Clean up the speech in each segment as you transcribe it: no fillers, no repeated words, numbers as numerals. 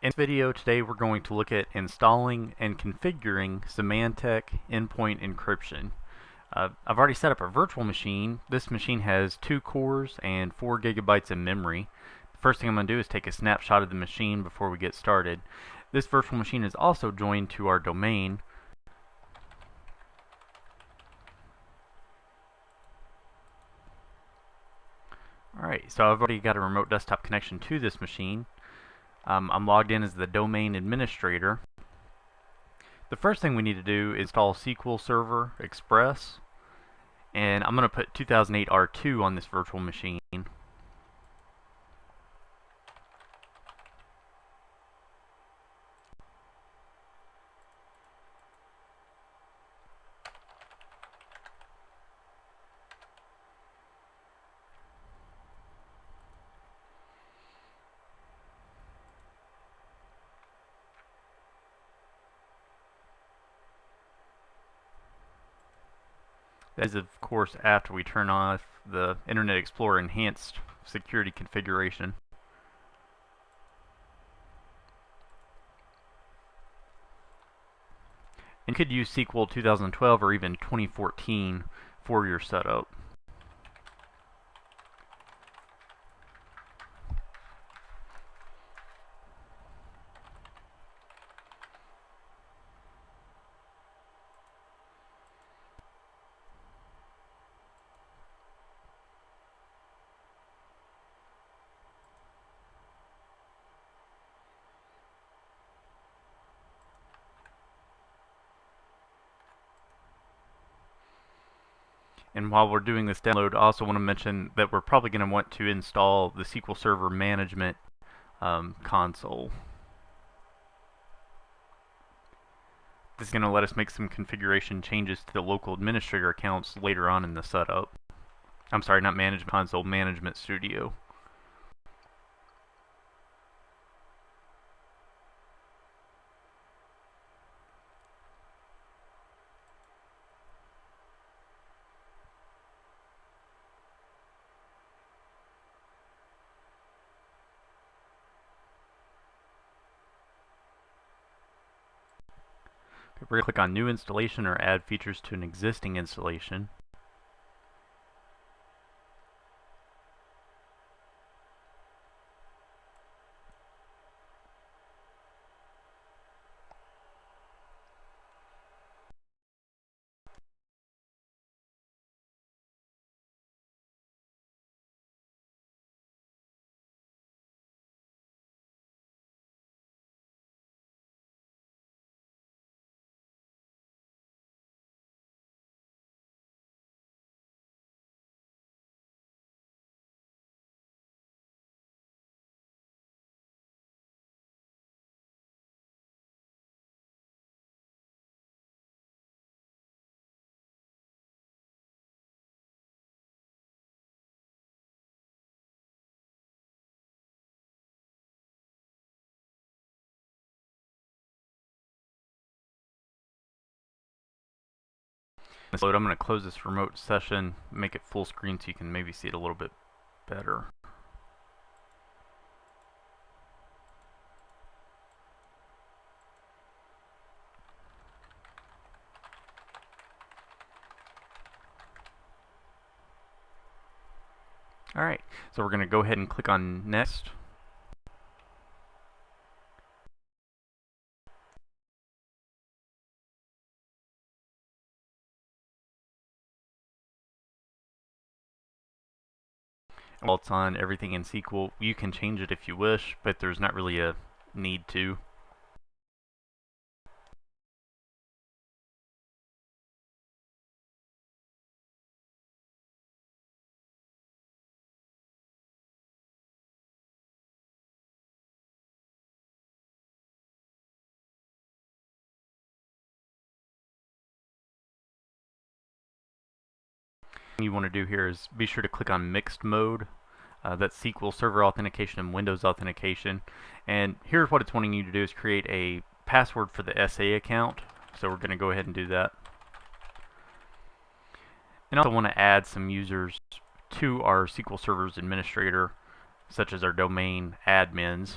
In this video today we're going to look at installing and configuring Symantec Endpoint Encryption. I've already set up a virtual machine. This machine has 2 cores and 4 gigabytes of memory. The first thing I'm going to do is take a snapshot of the machine before we get started. This virtual machine is also joined to our domain. Alright, so I've already got a remote desktop connection to this machine. I'm logged in as the domain administrator. The first thing we need to do is install SQL Server Express, and I'm going to put 2008 R2 on this virtual machine. That is, of course, after we turn off the Internet Explorer Enhanced Security configuration. And you could use SQL 2012 or even 2014 for your setup. And while we're doing this download, I also want to mention that we're probably going to want to install the SQL Server Management console. This is going to let us make some configuration changes to the local administrator accounts later on in the setup. I'm sorry, not Management Console, Management Studio. We're going to click on New Installation or Add Features to an Existing Installation. I'm going to close this remote session, make it full screen so you can maybe see it a little bit better. Alright, so we're going to go ahead and click on Next. While it's on everything in SQL, you can change it if you wish, but there's not really a need to. What you want to do here is be sure to click on Mixed Mode. That's SQL Server Authentication and Windows Authentication. And here's what it's wanting you to do is create a password for the SA account. So we're going to go ahead and do that. And also want to add some users to our SQL Server's administrator, such as our domain admins.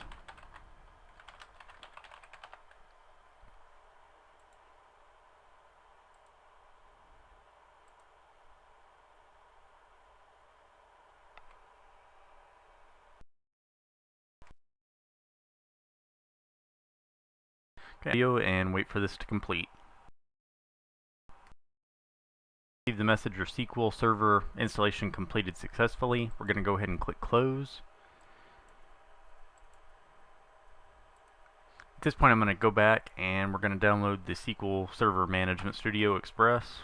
Video and wait for this to complete. Receive the message, your SQL Server installation completed successfully. We're going to go ahead and click close. At this point I'm going to go back and we're going to download the SQL Server Management Studio Express.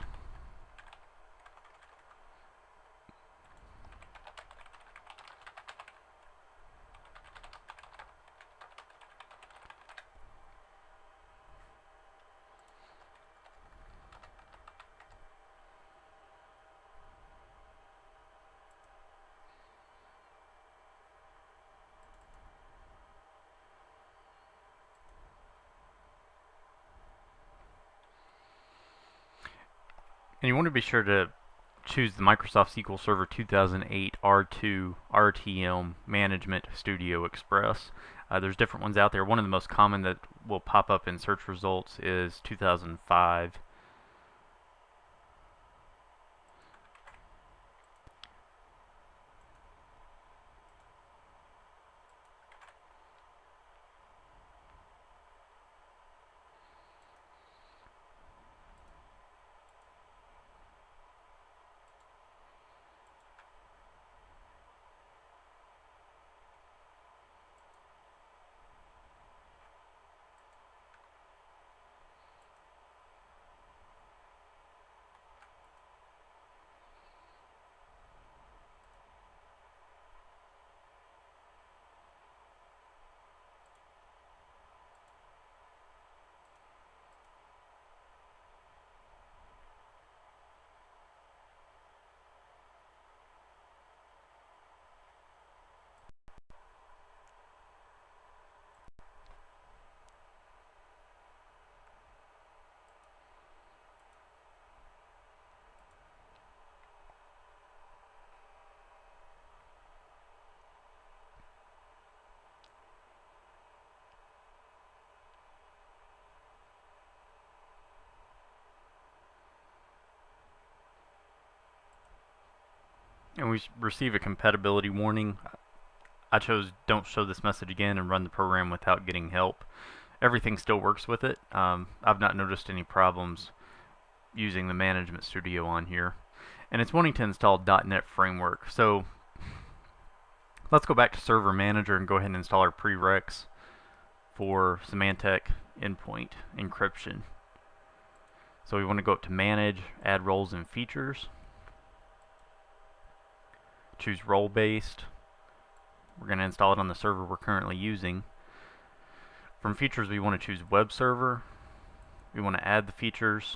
And you want to be sure to choose the Microsoft SQL Server 2008 R2 RTM Management Studio Express. There's different ones out there. One of the most common that will pop up in search results is 2005. And we receive a compatibility warning. I chose don't show this message again and run the program without getting help. Everything still works with it. I've not noticed any problems using the Management Studio on here. And it's wanting to install .NET Framework. So let's go back to Server Manager and go ahead and install our prereqs for Symantec Endpoint Encryption. So we want to go up to Manage, Add Roles and Features. Choose Role-Based. We're going to install it on the server we're currently using. From features, we want to choose Web Server. We want to add the features.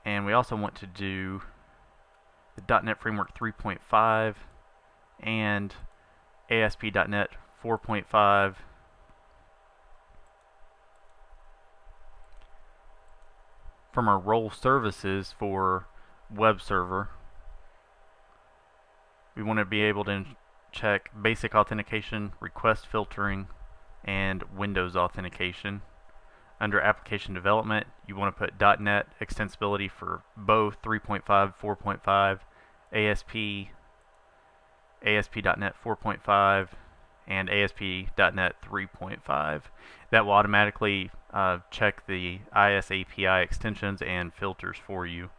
And we also want to do the .NET Framework 3.5 and ASP.NET 4.5. From our role services for Web Server, we want to be able to check basic authentication, request filtering, and Windows authentication. Under application development, you want to put .NET extensibility for both 3.5, 4.5, ASP, ASP.NET 4.5, and ASP.NET 3.5. That will automatically check the IS API extensions and filters for you.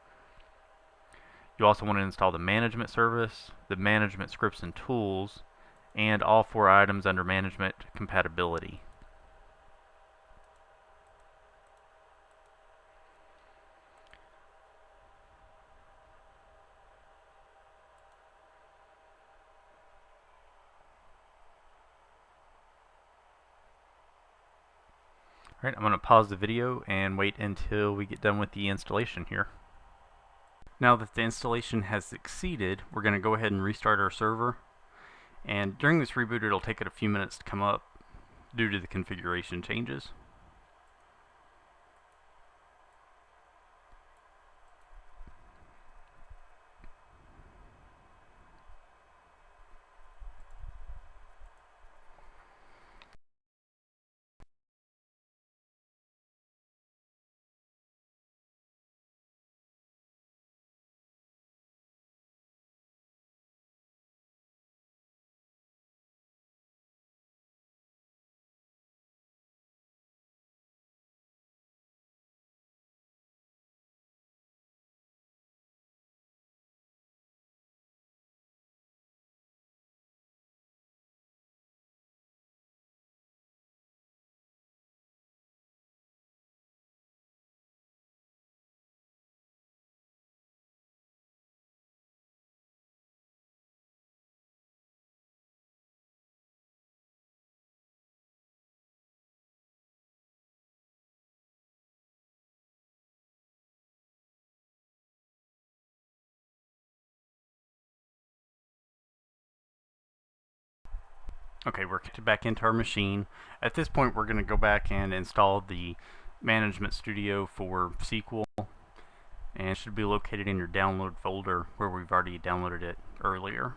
You also want to install the management service, the management scripts and tools, and all 4 items under management compatibility. Alright, I'm going to pause the video and wait until we get done with the installation here. Now that the installation has succeeded, we're going to go ahead and restart our server. And during this reboot, it'll take it a few minutes to come up due to the configuration changes. Okay, we're back into our machine. At this point, we're going to go back and install the Management Studio for SQL, and it should be located in your download folder where we've already downloaded it earlier.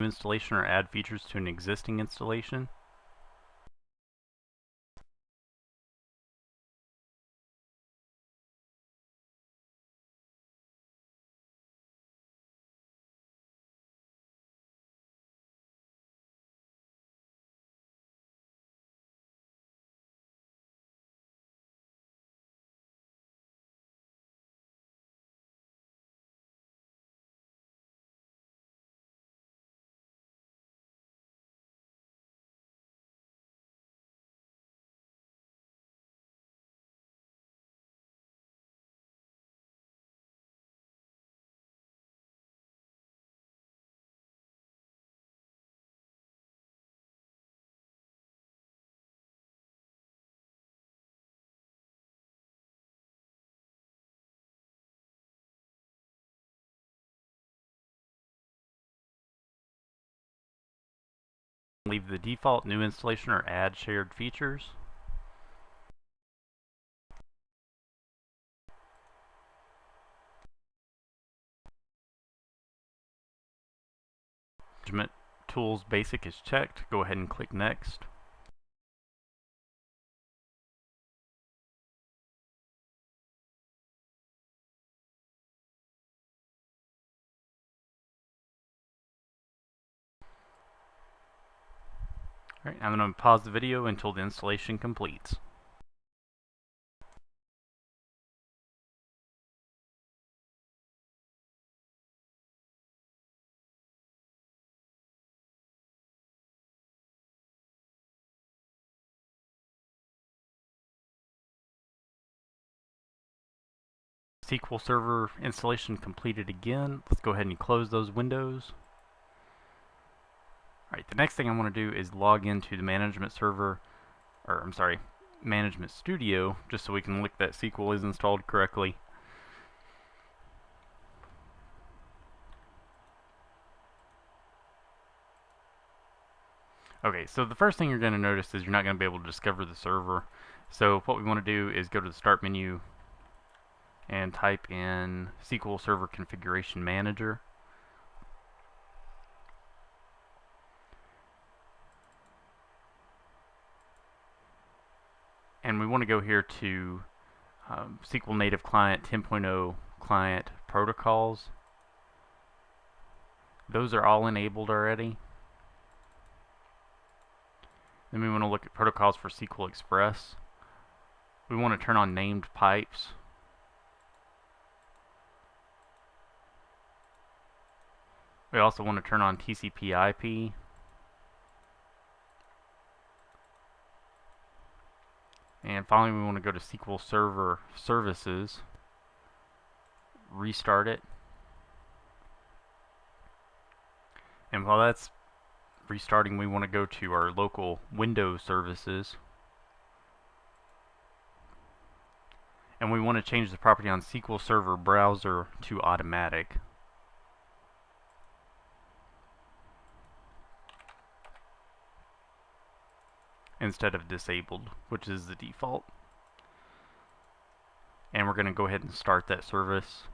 New installation or add features to an existing installation. Leave the default new installation or add shared features. Management Tools Basic is checked. Go ahead and click Next. Alright, I'm going to pause the video until the installation completes. SQL Server installation completed again. Let's go ahead and close those windows. Alright, the next thing I want to do is log into the management server, or I'm sorry, Management Studio, just so we can look that SQL is installed correctly. Okay, so the first thing you're going to notice is you're not going to be able to discover the server. So what we want to do is go to the Start menu and type in SQL Server Configuration Manager. And we want to go here to SQL Native Client 10.0 Client Protocols. Those are all enabled already. Then we want to look at protocols for SQL Express. We want to turn on named pipes. We also want to turn on TCP/IP. And finally, we want to go to SQL Server Services, restart it. And while that's restarting, we want to go to our local Windows services. And we want to change the property on SQL Server Browser to automatic instead of disabled, which is the default. And we're going to go ahead and start that service.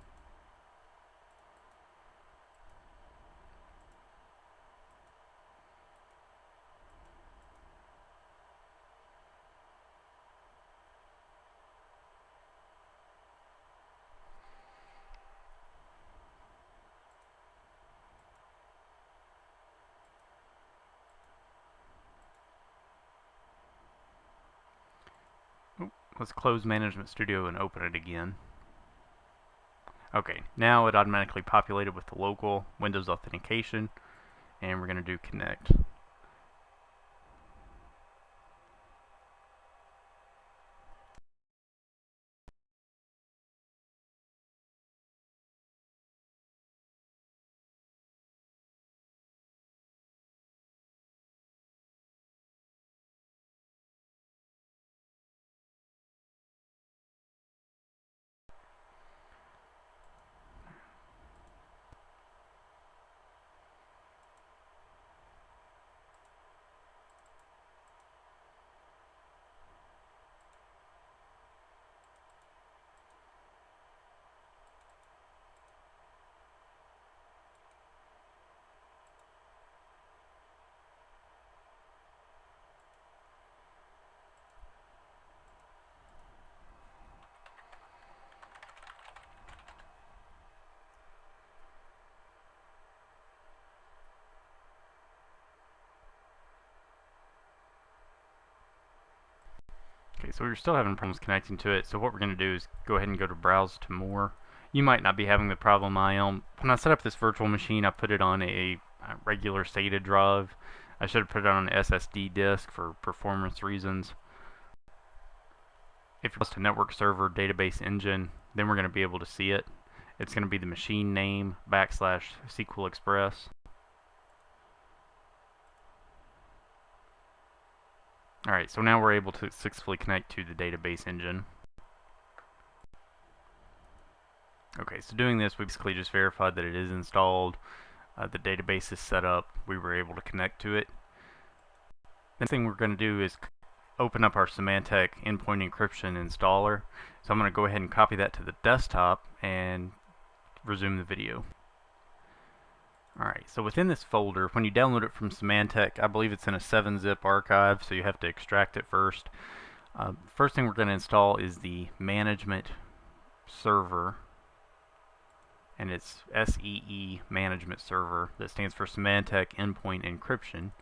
Let's close Management Studio and open it again. Okay, now it automatically populated with the local Windows authentication, and we're going to do connect. Okay, so we're still having problems connecting to it, so what we're going to do is go ahead and go to Browse to More. You might not be having the problem I am. When I set up this virtual machine, I put it on a regular SATA drive. I should have put it on an SSD disk for performance reasons. If you're to network server database engine, then we're going to be able to see it. It's going to be the machine name / SQL Express. Alright, so now we're able to successfully connect to the database engine. Okay, so doing this, we basically just verified that it is installed, the database is set up, we were able to connect to it. The next thing we're going to do is open up our Symantec Endpoint Encryption installer. So I'm going to go ahead and copy that to the desktop and resume the video. Alright, so within this folder, when you download it from Symantec, I believe it's in a 7-zip archive, so you have to extract it first. First thing we're going to install is the management server, and it's SEE management server. That stands for Symantec Endpoint Encryption.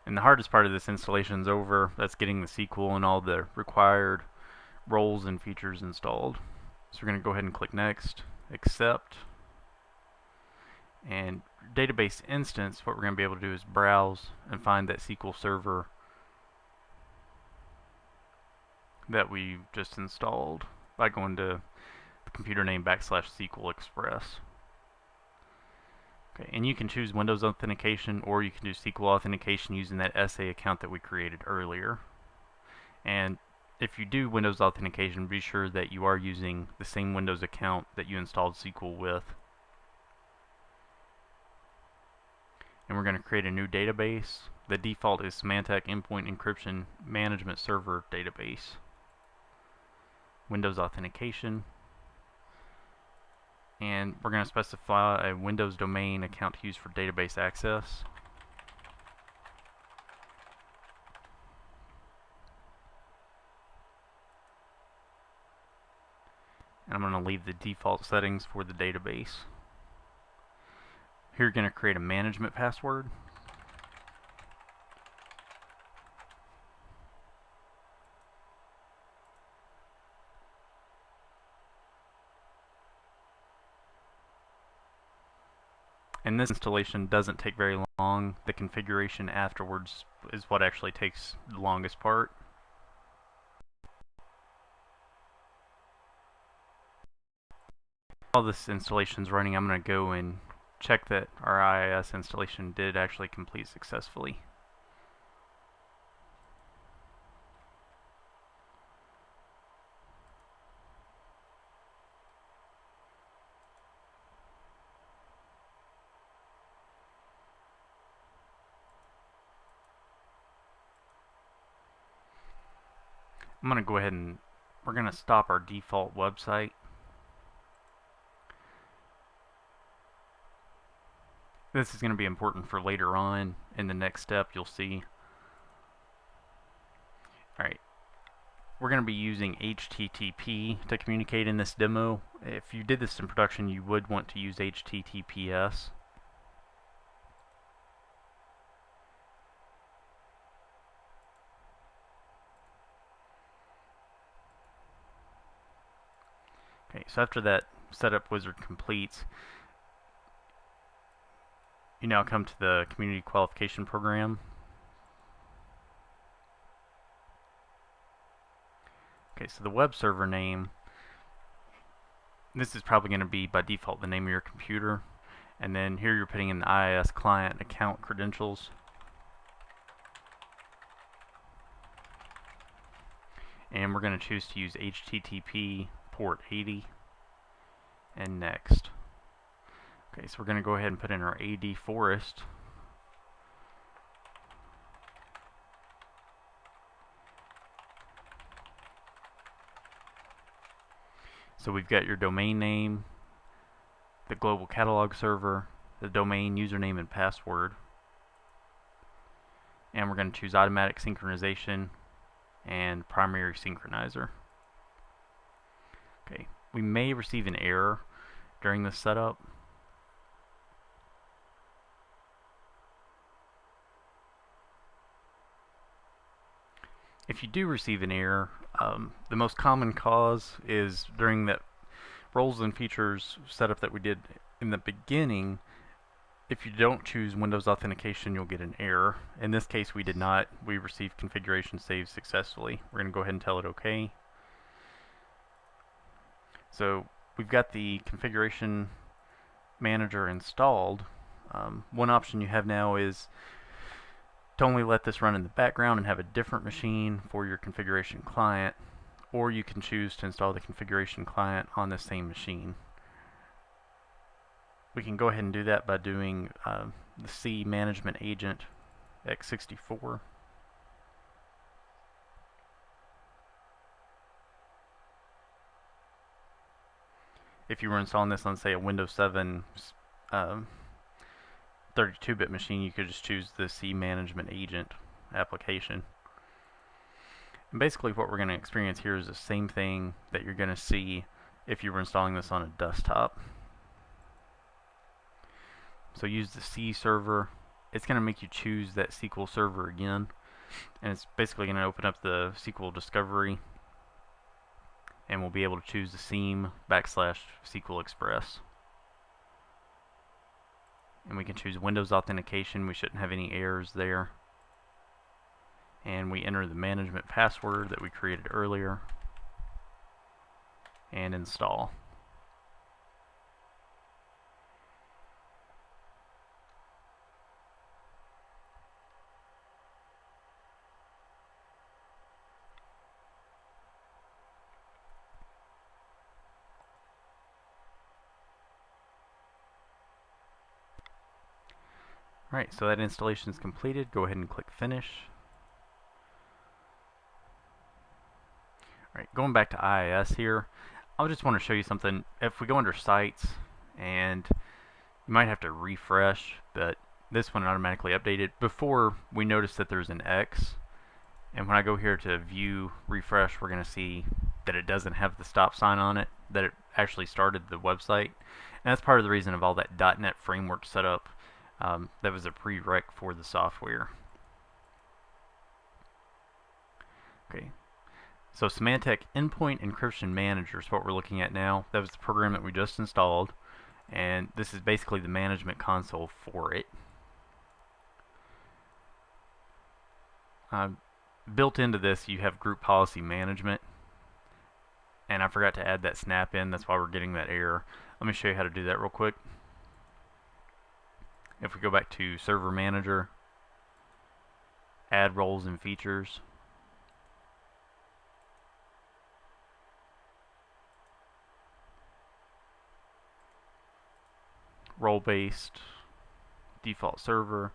And the hardest part of this installation is over. That's getting the SQL and all the required roles and features installed. So we're going to go ahead and click Next, Accept. And database instance, what we're going to be able to do is browse and find that SQL server that we just installed by going to the computer name / SQL Express. Okay, and you can choose Windows authentication, or you can do SQL authentication using that SA account that we created earlier. And if you do Windows authentication, be sure that you are using the same Windows account that you installed SQL with. And we're going to create a new database. The default is Symantec Endpoint Encryption Management Server Database. Windows authentication. And we're going to specify a Windows domain account to use for database access. And I'm going to leave the default settings for the database. Here you're going to create a management password. And this installation doesn't take very long. The configuration afterwards is what actually takes the longest part. While this installation is running, I'm going to go and check that our IIS installation did actually complete successfully. I'm going to go ahead and we're going to stop our default website. This is going to be important for later on in the next step, you'll see. Alright, we're going to be using HTTP to communicate in this demo. If you did this in production, you would want to use HTTPS. Okay, so after that setup wizard completes, you now come to the community qualification program. Okay, so the web server name, this is probably going to be by default the name of your computer, and then here you're putting in the IIS client account credentials. And we're going to choose to use HTTP port 80 and next. Okay, so we're going to go ahead and put in our AD forest. So we've got your domain name, the global catalog server, the domain username and password. And we're going to choose automatic synchronization and primary synchronizer. Okay, we may receive an error during this setup. If you do receive an error, the most common cause is during that roles and features setup that we did in the beginning. If you don't choose Windows authentication, you'll get an error. In this case, we did not. We received configuration saved successfully. We're going to go ahead and tell it OK. So we've got the configuration manager installed. One option you have now is to only let this run in the background and have a different machine for your configuration client, or you can choose to install the configuration client on the same machine. We can go ahead and do that by doing the C management agent x64. If you were installing this on, say, a Windows 7 32-bit machine, you could just choose the C management agent application. And basically what we're going to experience here is the same thing that you're going to see if you were installing this on a desktop. So use the C server. It's going to make you choose that SQL server again, and it's basically going to open up the SQL discovery, and we'll be able to choose the seam/SQL Express. And we can choose Windows authentication. We shouldn't have any errors there. And we enter the management password that we created earlier and install. Alright, so that installation is completed. Go ahead and click Finish. Alright, going back to IIS here, I just want to show you something. If we go under Sites, and you might have to refresh, but this one automatically updated. Before, we noticed that there's an X, and when I go here to View Refresh, we're going to see that it doesn't have the stop sign on it, that it actually started the website. And that's part of the reason of all that .NET framework setup. That was a prereq for the software. Okay, so Symantec Endpoint Encryption Manager is what we're looking at now. That was the program that we just installed, and this is basically the management console for it. Built into this, you have group policy management, and I forgot to add that snap in. That's why we're getting that error. Let me show you how to do that real quick. If we go back to Server Manager, add roles and features, role-based, default server.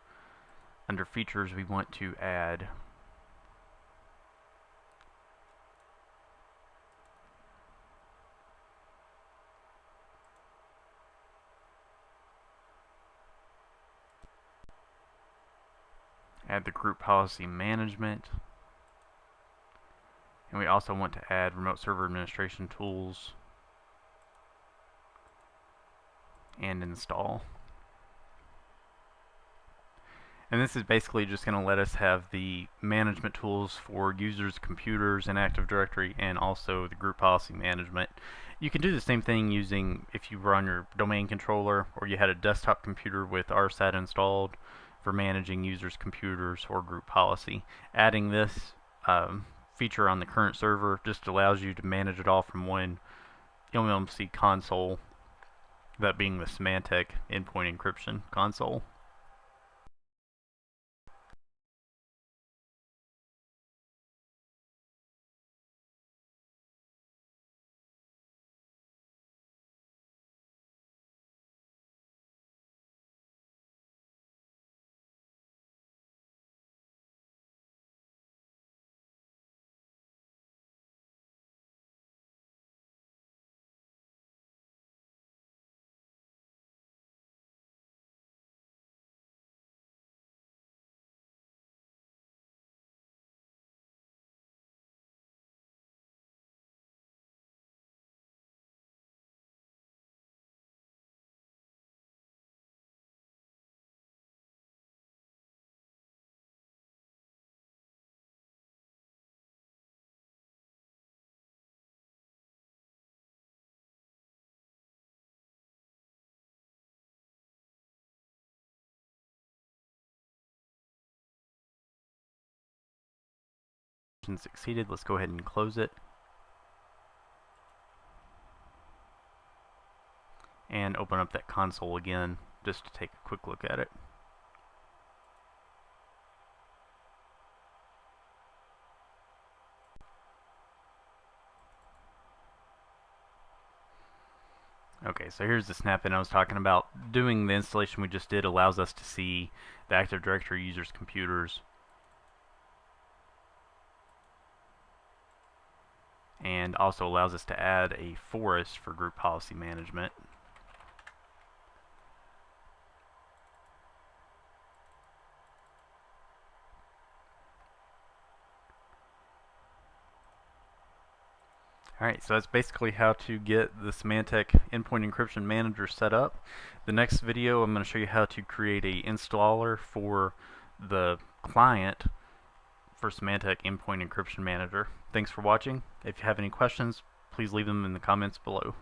Under features, we want to add the group policy management, and we also want to add remote server administration tools and install. And this is basically just going to let us have the management tools for users, computers, and Active Directory, and also the group policy management. You can do the same thing using, if you were on your domain controller or you had a desktop computer with RSAT installed for managing users, computers, or group policy. Adding this feature on the current server just allows you to manage it all from one MMC console, that being the Symantec Endpoint Encryption console. Succeeded. Let's go ahead and close it and open up that console again just to take a quick look at it. Okay, so here's the snap-in I was talking about. Doing the installation we just did allows us to see the Active Directory users' computers, and also allows us to add a forest for group policy management. Alright, so that's basically how to get the Symantec Endpoint Encryption Manager set up. The next video I'm going to show you how to create a installer for the client for Symantec Endpoint Encryption Manager. Thanks for watching. If you have any questions, please leave them in the comments below.